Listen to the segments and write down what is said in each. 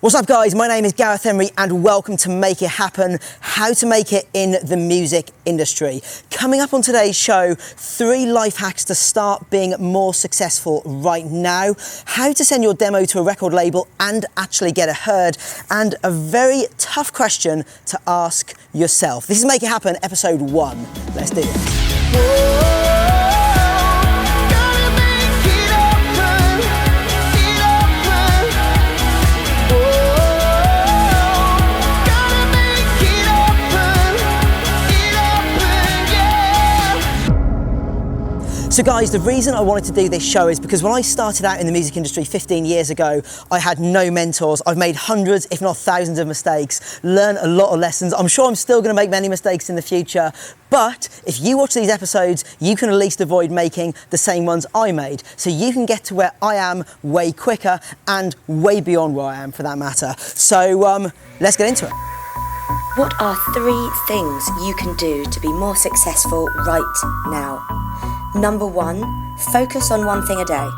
What's up guys, my name is Gareth Emery and welcome to Make It Happen, how to make it in the music industry. Coming up on today's show, 3 life hacks to start being more successful right now, how to send your demo to a record label and actually get it heard, and a very tough question to ask yourself. This is Make It Happen, episode 1. Let's do this. So guys, the reason I wanted to do this show is because when I started out in the music industry 15 years ago, I had no mentors. I've made hundreds, if not thousands of mistakes, learned a lot of lessons. I'm sure I'm still gonna make many mistakes in the future, but if you watch these episodes, you can at least avoid making the same ones I made. So you can get to where I am way quicker and way beyond where I am for that matter. So let's get into it. What are 3 things you can do to be more successful right now? Number 1, focus on one thing a day.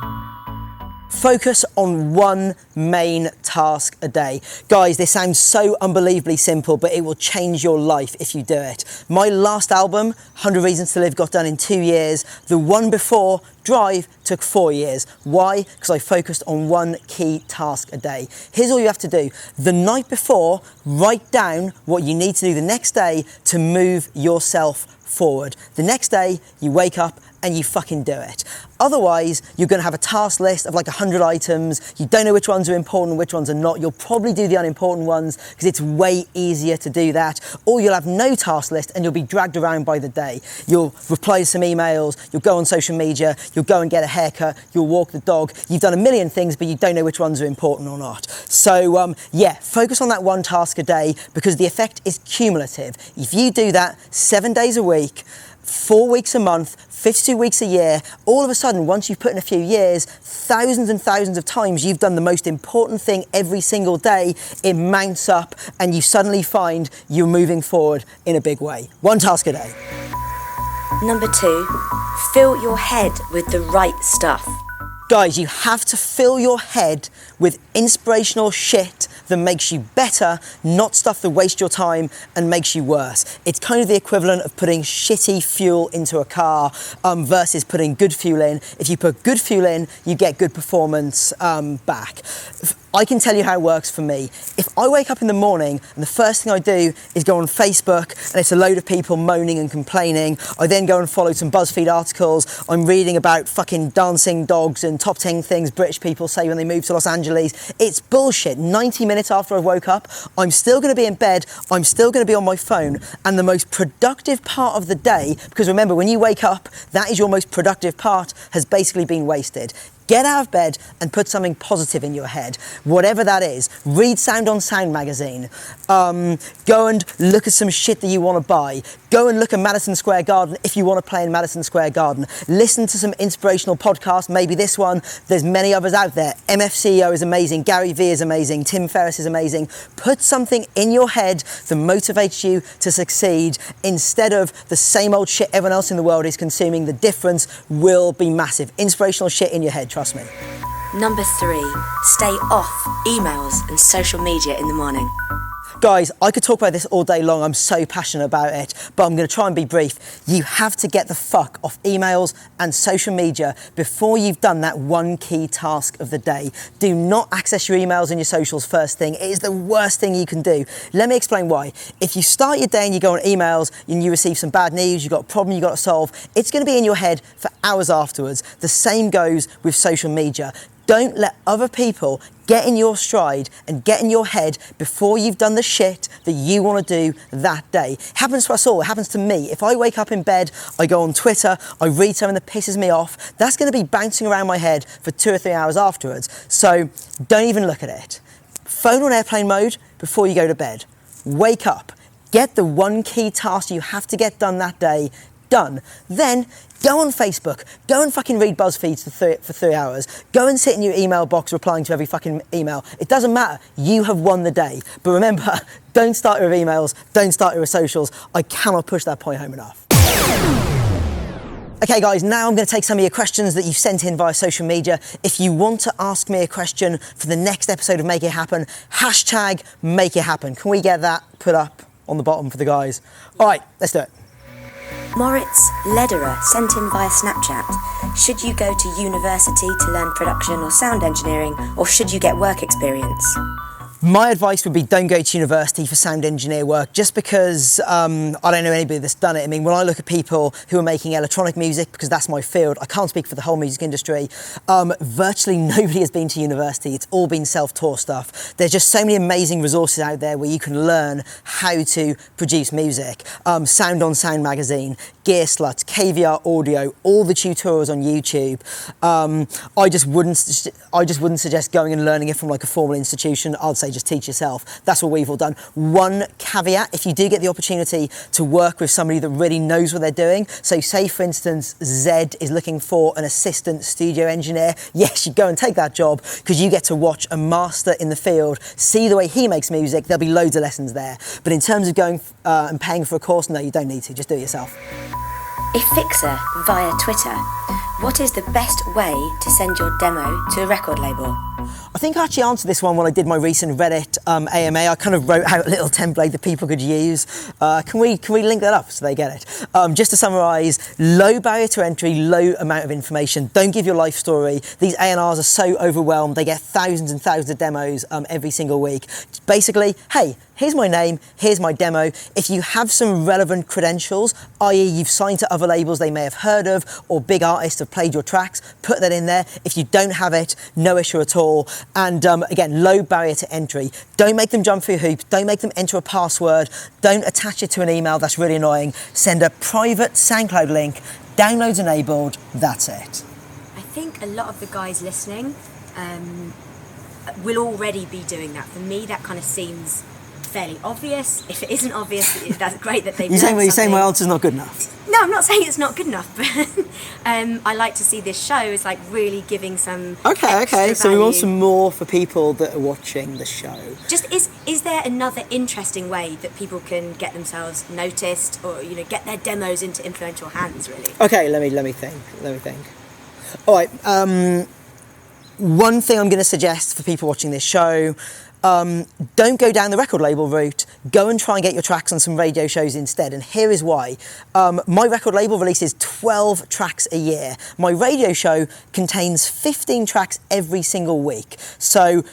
Focus on one main task a day. Guys, this sounds so unbelievably simple, but it will change your life if you do it. My last album, 100 Reasons to Live, got done in 2 years. The one before, Drive, took 4 years. Why? Because I focused on one key task a day. Here's all you have to do. The night before, write down what you need to do the next day to move yourself forward. The next day, you wake up and you fucking do it. Otherwise, you're gonna have a task list of like 100 items. You don't know which ones are important and which ones are not. You'll probably do the unimportant ones because it's way easier to do that. Or you'll have no task list and you'll be dragged around by the day. You'll reply to some emails, you'll go on social media, you'll go and get a haircut, you'll walk the dog. You've done a million things, but you don't know which ones are important or not. So yeah, focus on that one task a day because the effect is cumulative. If you do that 7 days a week, 4 weeks a month, 52 weeks a year, all of a sudden, once you've put in a few years, thousands and thousands of times you've done the most important thing every single day, it mounts up and you suddenly find you're moving forward in a big way. One task a day. Number 2, fill your head with the right stuff. Guys, you have to fill your head with inspirational shit that makes you better, not stuff that wastes your time and makes you worse. It's kind of the equivalent of putting shitty fuel into a car versus putting good fuel in. If you put good fuel in, you get good performance back. I can tell you how it works for me. If I wake up in the morning and the first thing I do is go on Facebook and it's a load of people moaning and complaining, I then go and follow some BuzzFeed articles. I'm reading about fucking dancing dogs and top 10 things British people say when they move to Los Angeles. It's bullshit. 90 minutes after I woke up, I'm still gonna be in bed, I'm still gonna be on my phone, and the most productive part of the day, because remember, when you wake up, that is your most productive part, has basically been wasted. Get out of bed and put something positive in your head, whatever that is. Read Sound on Sound magazine. Go and look at some shit that you want to buy. Go and look at Madison Square Garden if you want to play in Madison Square Garden. Listen to some inspirational podcasts, maybe this one. There's many others out there. MFCEO is amazing, Gary Vee is amazing, Tim Ferriss is amazing. Put something in your head that motivates you to succeed instead of the same old shit everyone else in the world is consuming. The difference will be massive. Inspirational shit in your head. Trust me. Number 3, stay off emails and social media in the morning. Guys, I could talk about this all day long. I'm so passionate about it, but I'm going to try and be brief. You have to get the fuck off emails and social media before you've done that one key task of the day. Do not access your emails and your socials first thing. It is the worst thing you can do. Let me explain why. If you start your day and you go on emails and you receive some bad news, you've got a problem you've got to solve, it's going to be in your head for hours afterwards. The same goes with social media. Don't let other people get in your stride and get in your head before you've done the shit that you want to do that day. It happens to us all. It happens to me. If I wake up in bed, I go on Twitter, I read something that pisses me off, that's going to be bouncing around my head for 2 or 3 hours afterwards. So don't even look at it. Phone on airplane mode before you go to bed. Wake up. Get the one key task you have to get done that day done. Then go on Facebook, go and fucking read BuzzFeed for 3 hours, go and sit in your email box replying to every fucking email. It doesn't matter, you have won the day. But remember, don't start with emails, don't start with socials. I cannot push that point home enough. Okay guys, now I'm going to take some of your questions that you've sent in via social media. If you want to ask me a question for the next episode of Make It Happen, hashtag Make It Happen. Can we get that put up on the bottom for the guys? All right, let's do it. Moritz Lederer sent in via Snapchat. Should you go to university to learn production or sound engineering, or should you get work experience? My advice would be don't go to university for sound engineer work, just because I don't know anybody that's done it. I mean, when I look at people who are making electronic music, because that's my field, I can't speak for the whole music industry, virtually nobody has been to university. It's all been self-taught stuff. There's just so many amazing resources out there where you can learn how to produce music. Sound on Sound magazine, Gear Sluts, KVR Audio, all the tutorials on YouTube. I just wouldn't suggest going and learning it from like a formal institution. I'd say just teach yourself. That's what we've all done. One caveat, if you do get the opportunity to work with somebody that really knows what they're doing, so say for instance Zed is looking for an assistant studio engineer, yes, you go and take that job because you get to watch a master in the field, see the way he makes music. There'll be loads of lessons there. But in terms of going and paying for a course, no, you don't need to, just do it yourself. Ifixer via Twitter. What is the best way to send your demo to a record label? I think I actually answered this one when I did my recent Reddit AMA. I kind of wrote out a little template that people could use. Can we link that up so they get it? Just to summarise, low barrier to entry, low amount of information. Don't give your life story. These A&Rs are so overwhelmed. They get thousands and thousands of demos every single week. Basically, hey, here's my name, here's my demo. If you have some relevant credentials, i.e. you've signed to other labels they may have heard of, or big artists have played your tracks, put that in there. If you don't have it, no issue at all. And again, low barrier to entry. Don't make them jump through hoops. Don't make them enter a password. Don't attach it to an email. That's really annoying. Send a private SoundCloud link. Downloads enabled. That's it. I think a lot of the guys listening will already be doing that. For me, that kind of seems fairly obvious. If it isn't obvious, that's great that they've You're learned saying my answer's not good enough? No, I'm not saying it's not good enough, but I like to see this show as like really giving some Okay. So we want value. some more for people that are watching the show. Just is there another interesting way that people can get themselves noticed, or get their demos into influential hands? Really. Okay, let me think. All right. One thing I'm going to suggest for people watching this show. Don't go down the record label route. Go and try and get your tracks on some radio shows instead. And here is why. My record label releases 12 tracks a year. My radio show contains 15 tracks every single week. So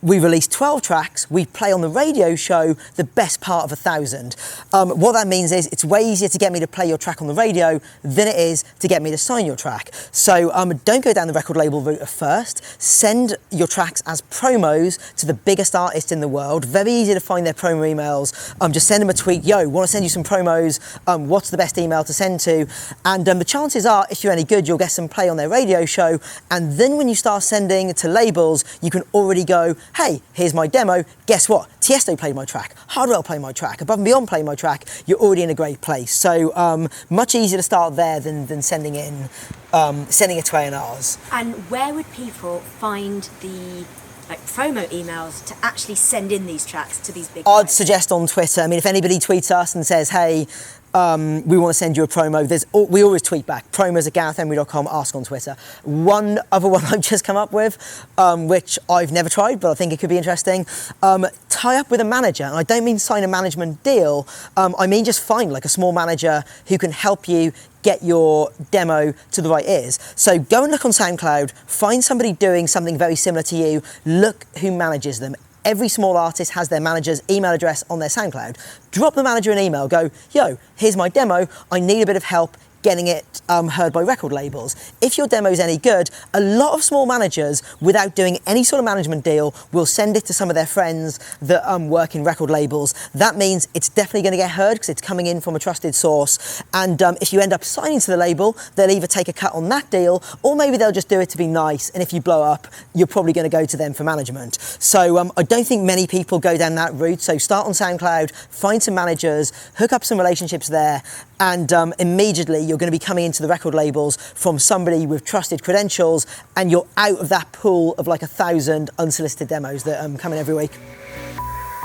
we release 12 tracks, we play on the radio show the best part of 1,000. What that means is it's way easier to get me to play your track on the radio than it is to get me to sign your track. So don't go down the record label route at first. Send your tracks as promos to the biggest artists in the world. Very easy to find their promo emails. Just send them a tweet, yo, want to send you some promos, what's the best email to send to? And the chances are, if you're any good, you'll get some play on their radio show. And then when you start sending to labels, you can already go, hey, here's my demo, guess what? Tiesto played my track, Hardwell played my track, Above and Beyond played my track, you're already in a great place. So much easier to start there than sending it to A&Rs. And where would people find the promo emails to actually send in these tracks to these big I'd guys? suggest on Twitter. I mean, if anybody tweets us and says, hey, we want to send you a promo, we always tweet back, promos@GarethEmery.com, ask on Twitter. One other one I've just come up with, which I've never tried, but I think it could be interesting, tie up with a manager. And I don't mean sign a management deal, I mean just find like a small manager who can help you get your demo to the right ears. So go and look on SoundCloud, find somebody doing something very similar to you, look who manages them. Every small artist has their manager's email address on their SoundCloud. Drop the manager an email, go, yo, here's my demo, I need a bit of help getting it heard by record labels. If your demo's any good, a lot of small managers, without doing any sort of management deal, will send it to some of their friends that work in record labels. That means it's definitely going to get heard because it's coming in from a trusted source. And if you end up signing to the label, they'll either take a cut on that deal, or maybe they'll just do it to be nice. And if you blow up, you're probably going to go to them for management. So I don't think many people go down that route. So start on SoundCloud, find some managers, hook up some relationships there, and immediately you're going to be coming into the record labels from somebody with trusted credentials, and you're out of that pool of like 1,000 unsolicited demos that come in every week.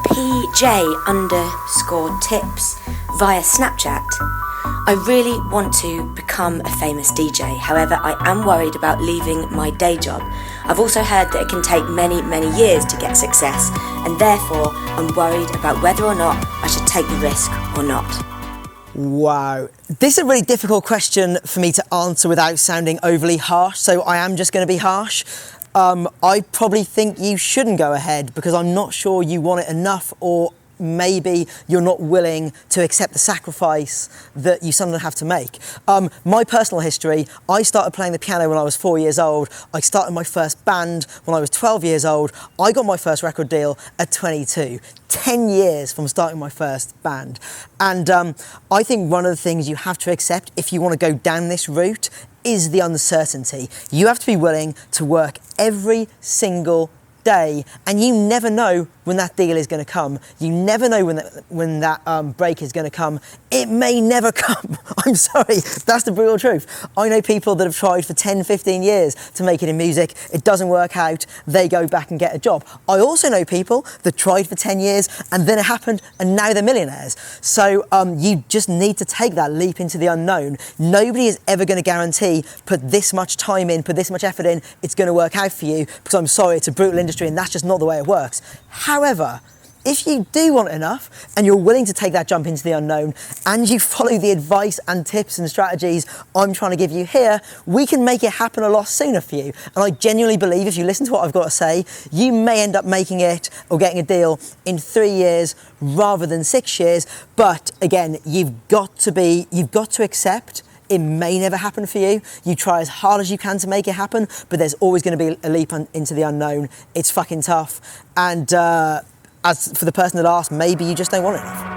PJ_tips via Snapchat. I really want to become a famous DJ, however I am worried about leaving my day job. I've also heard that it can take many, many years to get success, and therefore I'm worried about whether or not I should take the risk or not. Wow. This is a really difficult question for me to answer without sounding overly harsh, so I am just going to be harsh. I probably think you shouldn't go ahead because I'm not sure you want it enough, or maybe you're not willing to accept the sacrifice that you suddenly have to make. My personal history, I started playing the piano when I was 4 years old. I started my first band when I was 12 years old. I got my first record deal at 22. 10 years from starting my first band. And I think one of the things you have to accept if you want to go down this route is the uncertainty. You have to be willing to work every single day, and you never know when that deal is going to come. You never know when that break is going to come. It may never come. I'm sorry, that's the brutal truth. I know people that have tried for 10, 15 years to make it in music. It doesn't work out. They go back and get a job. I also know people that tried for 10 years and then it happened and now they're millionaires. So you just need to take that leap into the unknown. Nobody is ever going to guarantee, put this much time in, put this much effort in, it's going to work out for you, because I'm sorry, it's a brutal industry and that's just not the way it works. However, if you do want enough and you're willing to take that jump into the unknown and you follow the advice and tips and strategies I'm trying to give you here, we can make it happen a lot sooner for you. And I genuinely believe if you listen to what I've got to say, you may end up making it or getting a deal in 3 years rather than 6 years. But again, you've got to accept it may never happen for you. You try as hard as you can to make it happen, but there's always going to be a leap into the unknown. It's fucking tough. And as for the person that asked, maybe you just don't want it enough.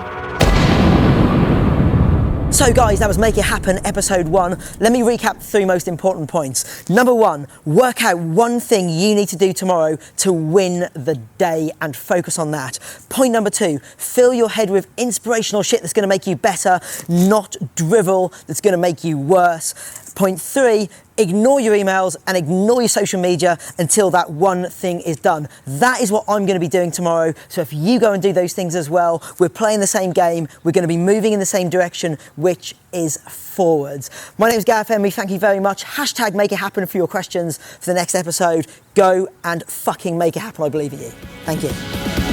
So guys, that was Make It Happen episode 1. Let me recap the 3 most important points. Number 1, work out one thing you need to do tomorrow to win the day and focus on that. Point number 2, fill your head with inspirational shit that's going to make you better, not drivel that's going to make you worse. Point 3, ignore your emails and ignore your social media until that one thing is done. That is what I'm going to be doing tomorrow. So if you go and do those things as well, we're playing the same game. We're going to be moving in the same direction, which is forwards. My name is Gareth Emery. Thank you very much. Hashtag Make It Happen for your questions for the next episode. Go and fucking make it happen. I believe in you. Thank you.